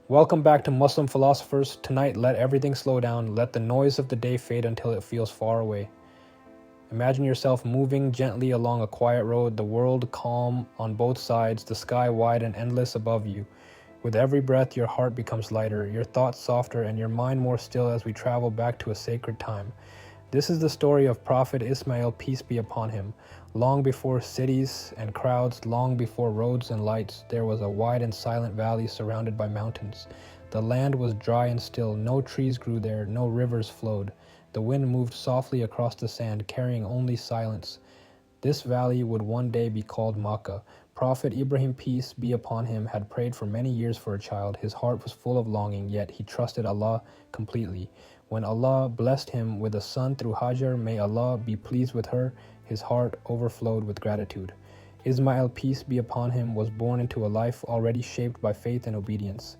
Welcome back to Muslim Philosophers. Tonight, let everything slow down. Let the noise of the day fade until it feels far away. Imagine yourself moving gently along a quiet road, the world calm on both sides, the sky wide and endless above you. With every breath, your heart becomes lighter, your thoughts softer, and your mind more still as we travel back to a sacred time. This is the story of Prophet Ismail, peace be upon him. Long before cities and crowds, long before roads and lights, there was a wide and silent valley surrounded by mountains. The land was dry and still, no trees grew there, no rivers flowed. The wind moved softly across the sand, carrying only silence. This valley would one day be called Makkah. Prophet Ibrahim, peace be upon him, had prayed for many years for a child. His heart was full of longing, yet he trusted Allah completely. When Allah blessed him with a son through Hajar, may Allah be pleased with her, his heart overflowed with gratitude. Ismail, peace be upon him, was born into a life already shaped by faith and obedience.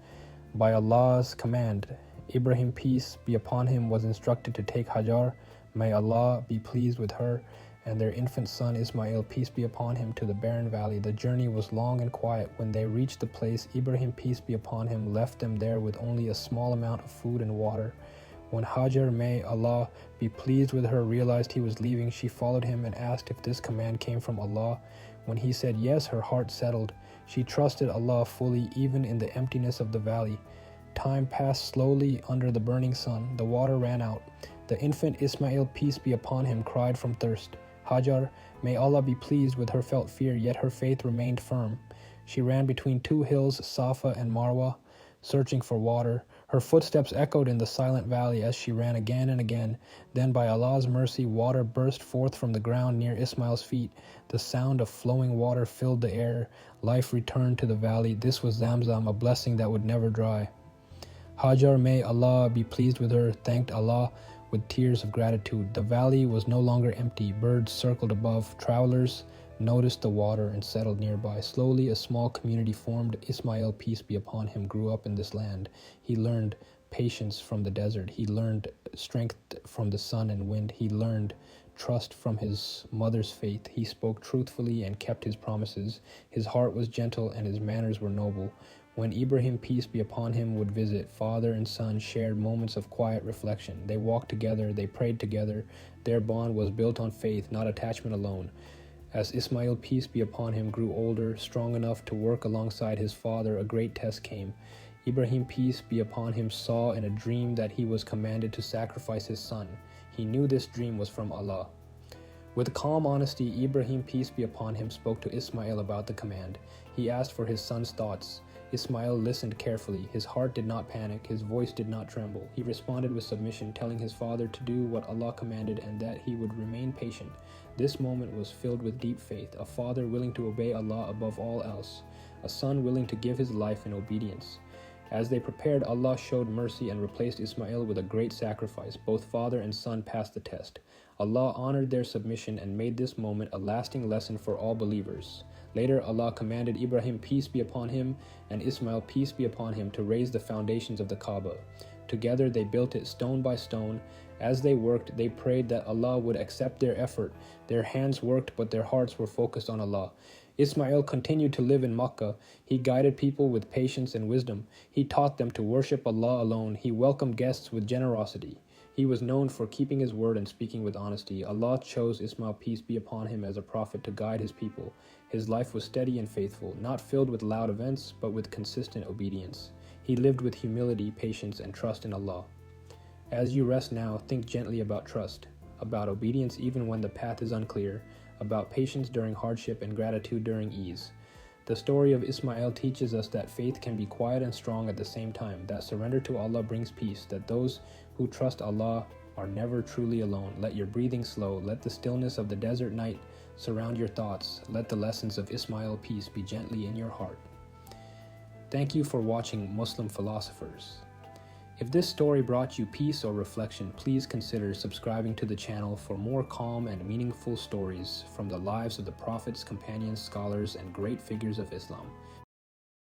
By Allah's command, Ibrahim, peace be upon him, was instructed to take Hajar, may Allah be pleased with her, and their infant son Ismail, peace be upon him, to the barren valley. The journey was long and quiet. When they reached the place, Ibrahim, peace be upon him, left them there with only a small amount of food and water. When Hajar, may Allah be pleased with her, realized he was leaving, she followed him and asked if this command came from Allah. When he said yes, her heart settled. She trusted Allah fully, even in the emptiness of the valley. Time passed slowly under the burning sun. The water ran out. The infant Ismail, peace be upon him, cried from thirst. Hajar, may Allah be pleased with her, felt fear, yet her faith remained firm. She ran between two hills, Saffat and Marwa, searching for water. Her footsteps echoed in the silent valley as she ran again and again. Then by Allah's mercy, water burst forth from the ground near Ismail's feet. The sound of flowing water filled the air. Life returned to the valley. This was Zamzam, a blessing that would never dry. Hajar, may Allah be pleased with her, thanked Allah with tears of gratitude. The valley was no longer empty. Birds circled above. Travelers noticed the water and settled nearby. Slowly, a small community formed. Ismail, peace be upon him, grew up in this land. He learned patience from the desert. He learned strength from the sun and wind. He learned trust from his mother's faith. He spoke truthfully and kept his promises. His heart was gentle and his manners were noble. When Ibrahim, peace be upon him, would visit, father and son shared moments of quiet reflection. They walked together, they prayed together. Their bond was built on faith, not attachment alone. As Ismail, peace be upon him, grew older, strong enough to work alongside his father, a great test came. Ibrahim, peace be upon him, saw in a dream that he was commanded to sacrifice his son. He knew this dream was from Allah. With calm honesty, Ibrahim, peace be upon him, spoke to Ismail about the command. He asked for his son's thoughts. Ismail listened carefully. His heart did not panic. His voice did not tremble. He responded with submission, telling his father to do what Allah commanded and that he would remain patient. This moment was filled with deep faith, a father willing to obey Allah above all else, a son willing to give his life in obedience. As they prepared, Allah showed mercy and replaced Ismail with a great sacrifice. Both father and son passed the test. Allah honored their submission and made this moment a lasting lesson for all believers. Later, Allah commanded Ibrahim, peace be upon him, and Ismail, peace be upon him, to raise the foundations of the Kaaba. Together they built it stone by stone. As they worked, they prayed that Allah would accept their effort. Their hands worked, but their hearts were focused on Allah. Ismail continued to live in Makkah. He guided people with patience and wisdom. He taught them to worship Allah alone. He welcomed guests with generosity. He was known for keeping his word and speaking with honesty. Allah chose Ismail, peace be upon him, as a prophet to guide his people. His life was steady and faithful, not filled with loud events, but with consistent obedience. He lived with humility, patience, and trust in Allah. As you rest now, think gently about trust, about obedience even when the path is unclear, about patience during hardship and gratitude during ease. The story of Ismail teaches us that faith can be quiet and strong at the same time, that surrender to Allah brings peace, that those who trust Allah are never truly alone. Let your breathing slow. Let the stillness of the desert night surround your thoughts. Let the lessons of Ismail, peace, be gently in your heart. Thank you for watching Muslim Philosophers. If this story brought you peace or reflection, please consider subscribing to the channel for more calm and meaningful stories from the lives of the prophets, companions, scholars, and great figures of Islam.